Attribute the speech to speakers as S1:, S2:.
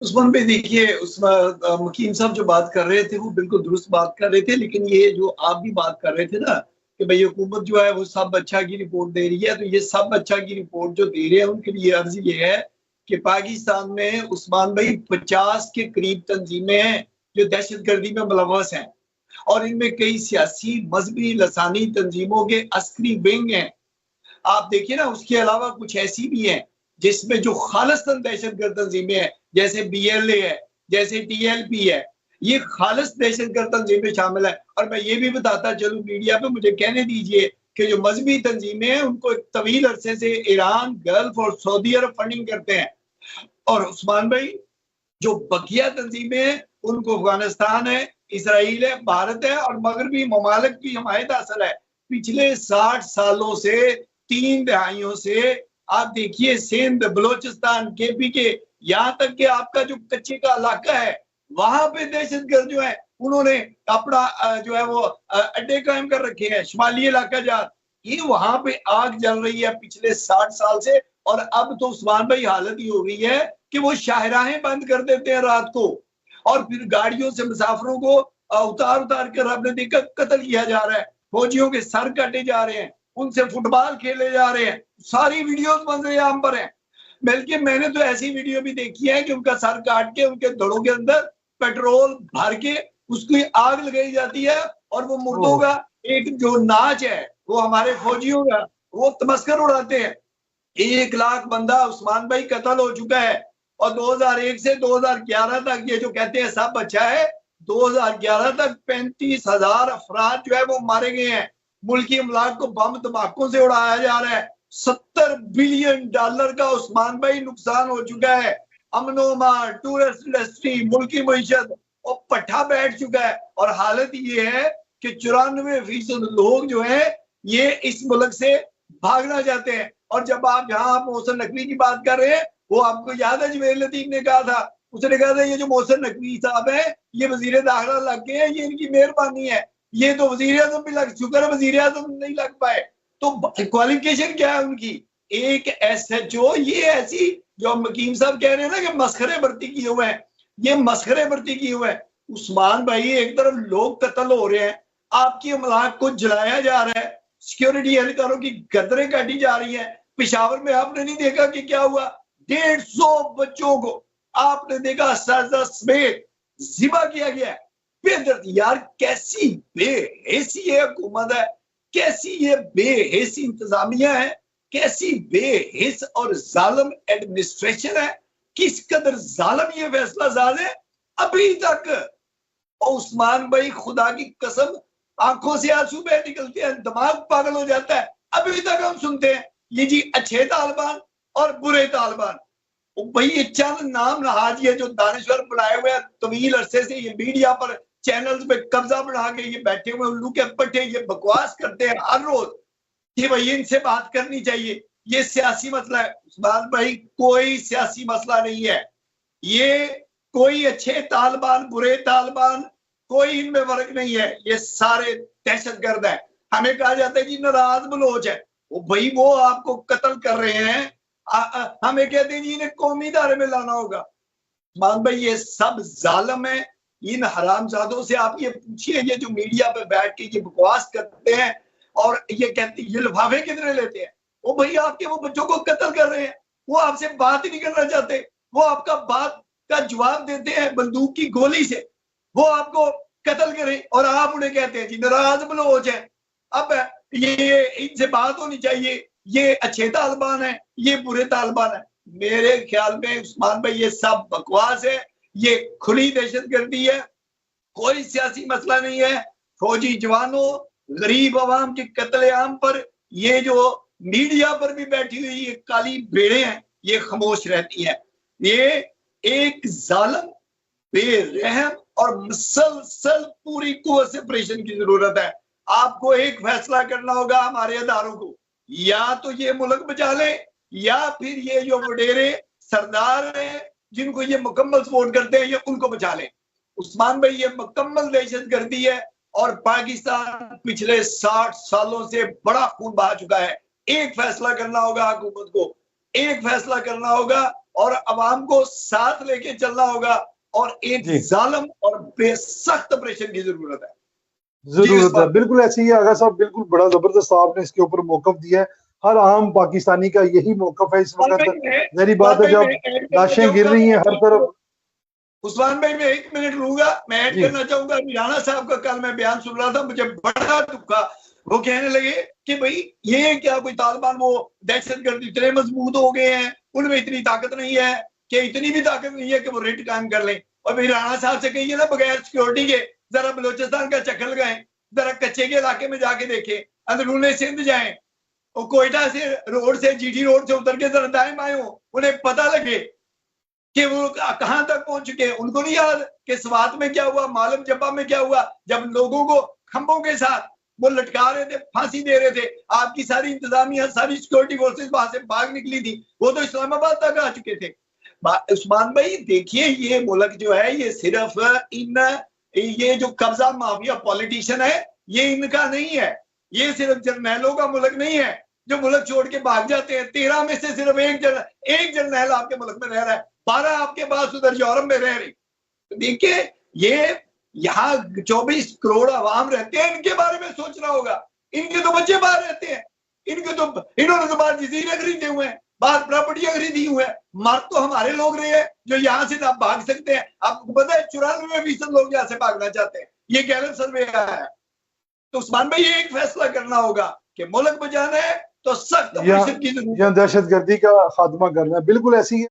S1: उस्मान भाई देखिए, उसमें मकीम साहब जो बात कर रहे थे वो बिल्कुल दुरुस्त बात कर रहे थे, लेकिन ये जो आप भी बात कर रहे थे ना कि भाई हुकूमत जो है वो सब अच्छा की रिपोर्ट दे रही है, तो ये सब अच्छा की रिपोर्ट जो दे रहे हैं उनके लिए अर्ज ये है कि पाकिस्तान में उस्मान भाई 50 के करीब तंजीमें हैं जो दहशत गर्दी में मुलवस हैं, और इनमें कई सियासी मजहबी लसानी तंजीमों के अस्करी विंग हैं। आप देखिए ना, उसके अलावा कुछ ऐसी भी हैं जिसमें जो खालिस्तान दहशतगर्द तंजीमें हैं, जैसे BLA है, जैसे TLP है, ये खालिस दहशतगर्द तंजीमें शामिल है। और मैं ये भी बताता चलूं मीडिया पे, मुझे कहने दीजिए कि जो मजहबी तंजीमें हैं उनको एक तवील अरसे से ईरान, गल्फ और सऊदी अरब फंडिंग करते हैं। और उस्मान भाई, जो बकिया तंजीमें हैं उनको अफगानिस्तान है, इसराइल है, भारत है और मगरबी ममालिक की हमायत हासिल है। पिछले 60 सालों से, 3 दहाइयों से आप देखिए, सिंध, बलोचिस्तान, KPK, यहाँ तक कि आपका जो कच्चे का इलाका है वहां पे दहशतगर्द जो है उन्होंने अपना जो है वो अड्डे कायम कर रखे हैं। शुमाली इलाका जात, ये वहां पे आग जल रही है पिछले 60 साल से। और अब तो उस्मान भाई हालत ही हो गई है कि वो शाहराहें बंद कर देते हैं रात को, और फिर गाड़ियों से मुसाफिरों को उतार उतार कर आपने देखा कत्ल किया जा रहा है, फौजियों के सर काटे जा रहे हैं, उनसे फुटबॉल खेले जा रहे हैं, सारी वीडियोस मंजरेआम पर हैं। बल्कि मैंने तो ऐसी वीडियो भी देखी है कि उनका सर काट के उनके धड़ों के अंदर पेट्रोल भर के उसकी आग लगाई जाती है, और वो मुर्दों का एक जो नाच है वो हमारे फौजियों का वो तमस्कर उड़ाते हैं। 1 लाख बंदा उस्मान भाई कत्ल हो चुका है, और 2001 से 2011 तक ये जो कहते हैं सब अच्छा है, 2011 तक 35,000 अफराद जो है वो मारे गए हैं। मुल्की अमलाक को बम धमाकों से उड़ाया जा रहा है। $70 बिलियन का उस्मान भाई नुकसान हो चुका है। अमनोमा, टूरिस्ट इंडस्ट्री, मुल्की मीशत और पट्टा बैठ चुका है। और हालत ये है कि 94% लोग जो है ये इस मुल्क से भागना चाहते हैं। और जब आप यहाँ मोहसिन नकवी की बात कर रहे हैं, वो आपको याद है जवेर लतीफ ने कहा था, उसने कहा था ये जो मोहसिन नकवी साहब है ये वजीर दाखिला लग गए हैं, ये इनकी मेहरबानी है, ये तो वजीर आजम भी लग, शुक्र है वजीर आजम नहीं लग पाए। तो क्वालिफिकेशन क्या है उनकी? एक SHO, ये ऐसी जो मकीम साहब कह रहे हैं ना कि मस्खरे भर्ती किए हुए हैं, ये मस्खरे भर्ती किए हुए हैं। उस्मान भाई, एक तरफ लोग कत्ल हो रहे हैं, आपकी अमलाक को जलाया जा रहा है, सिक्योरिटी एहलकारों की गर्दनें काटी जा रही हैं। पिशावर में आपने नहीं देखा कि क्या हुआ? 150 बच्चों को आपने देखा साजा समेत जिबा किया गया। बेदर्द यार, कैसी बेहसी है हुकूमत है, कैसी ये बेहसी इंतजामिया है, कैसी बेहिस और जालिम एडमिनिस्ट्रेशन है, किस कदर जालिम ये फैसला साज है अभी तक। और उस्मान भाई, खुदा की कसम, आंखों से आंसू बह निकलते हैं, दिमाग पागल हो जाता है। अभी तक हम सुनते हैं ये जी अच्छे तालिबान और बुरे तालिबान। भाई ये चंद नाम नहाज ये जो दानिश्वर बनाए हुए हैं तवील अरसे से, ये मीडिया पर चैनल्स पे कब्जा बना के ये बैठे हुए उल्लू के पट्टे ये बकवास करते हैं हर रोज कि भाई इनसे बात करनी चाहिए, ये सियासी मसला है। उस्मान भाई, कोई सियासी मसला नहीं है ये, कोई अच्छे तालिबान बुरे तालिबान कोई इनमें फर्क नहीं है, ये सारे दहशतगर्द है। हमें कहा जाता है कि नाराज बलोच है, वो भाई वो आपको कत्ल कर रहे हैं, हमें कहते हैं जी इन्हें कौमी दायरे में लाना होगा। मान भाई, ये सब जालिम है। इन हरामजादों से आप ये पूछिए, ये जो मीडिया पे बैठ के ये बकवास करते हैं और ये कहते ये लिफाफे कितने लेते हैं, वो भाई आपके वो बच्चों को कत्ल कर रहे हैं, वो आपसे बात ही नहीं करना चाहते, वो आपका बात का जवाब देते हैं बंदूक की गोली से, वो आपको कत्ल करें और आप उन्हें कहते हैं जी नाराज बलोच है। अब ये इनसे बात होनी चाहिए, ये अच्छे तालिबान है, ये बुरे तालिबान है। मेरे ख्याल में उस्मान भाई ये सब बकवास है, ये खुली दहशतगर्दी है, कोई सियासी मसला नहीं है। फौजी जवानों, गरीब आवाम के कत्लेआम पर ये जो मीडिया पर भी बैठी हुई ये काली भेड़े हैं ये खामोश रहती हैं। ये एक जालिम, बेरहम और मुसलसल पूरी कुव्वत से ऑपरेशन की जरूरत है। आपको एक फैसला करना होगा हमारे अदारों को, या तो ये मुल्क बचा ले, या फिर ये जो वडेरे सरदार हैं जिनको ये मुकम्मल सपोर्ट करते हैं ये उनको बचा ले। उस्मान भाई, ये मुकम्मल दहशतगर्दी है और पाकिस्तान पिछले 60 सालों से बड़ा खून बहा चुका है। एक फैसला करना होगा हुकूमत को, एक फैसला करना होगा और अवाम को साथ लेके चलना होगा और एक जालिम और बेसख्त ऑपरेशन की जरूरत है।
S2: जरूरत है, बिल्कुल ऐसे ही आगा साहब, बिल्कुल बड़ा जबरदस्त आपने इसके ऊपर मौकफ दिया है। हर आम पाकिस्तानी का यही मौकफ है इस वक्त। मेरी बात है, जब लाशें गिर रही हैं हर तरफ।
S1: उस्मान भाई मैं 1 मिनट लूंगा, मैं ऐड करना चाहूंगा। राणा साहब का कल मैं बयान सुन रहा था, मुझे बड़ा दुखा। वो कहने लगे कि भाई ये क्या कोई तालिबान वो दहशतगर्द इतने मजबूत हो गए हैं, उनमें इतनी ताकत नहीं है, कि इतनी भी ताकत नहीं है कि वो रेट कायम कर लें। और फिर राणा साहब से कहिए ना, बगैर सिक्योरिटी के जरा बलोचिस्तान का चक्कर लगाएं, जरा कच्चे के इलाके में जाके देखें, अंदरूनी सिंध जाएं, और कोयटा से रोड से जीटी रोड से उतर के जरा दाएं बाएं हो, उन्हें पता लगे कि वो कहां तक पहुंच चुके हैं। उनको नहीं याद कि स्वात में क्या हुआ, मालम जब्बा में क्या हुआ, जब लोगों को खंभों के साथ वो लटका रहे थे, फांसी दे रहे थे। आपकी सारी इंतजामिया, सारी सिक्योरिटी फोर्सेस वहां से भाग निकली थी, वो तो इस्लामाबाद तक आ चुके थे। उस्मान भाई देखिए, ये मुल्क जो है ये सिर्फ ये जो कब्जा माफिया पॉलिटिशियन है ये इनका नहीं है, ये सिर्फ जर्नैलों का मुल्क नहीं है जो मुल्क छोड़ के भाग जाते हैं। 13 में से सिर्फ एक जर्नैल आपके मुल्क में रह रहा है, 12 आपके पास उधर यूरोप में रह रही। तो देखिए, ये यहाँ 24 करोड़ आवाम रहते हैं, इनके बारे में सोचना होगा। इनके तो बच्चे बाहर रहते हैं, इन्होंने तो बाहर जजीरे खरीदे हुए हैं, बाहर प्रॉपर्टियां खरीदी हुई है। मर तो हमारे लोग रहे हैं जो यहाँ से ना भाग सकते हैं। आपको पता है 94% लोग यहाँ से भागना चाहते हैं, ये गैलत सर्वे आया है। तो उस्मान भाई ये एक फैसला करना होगा कि मुल्क बचाना है तो सख्त ऑपरेशन की जरूरत है,
S2: दहशतगर्दी का खात्मा करना है। बिल्कुल ऐसी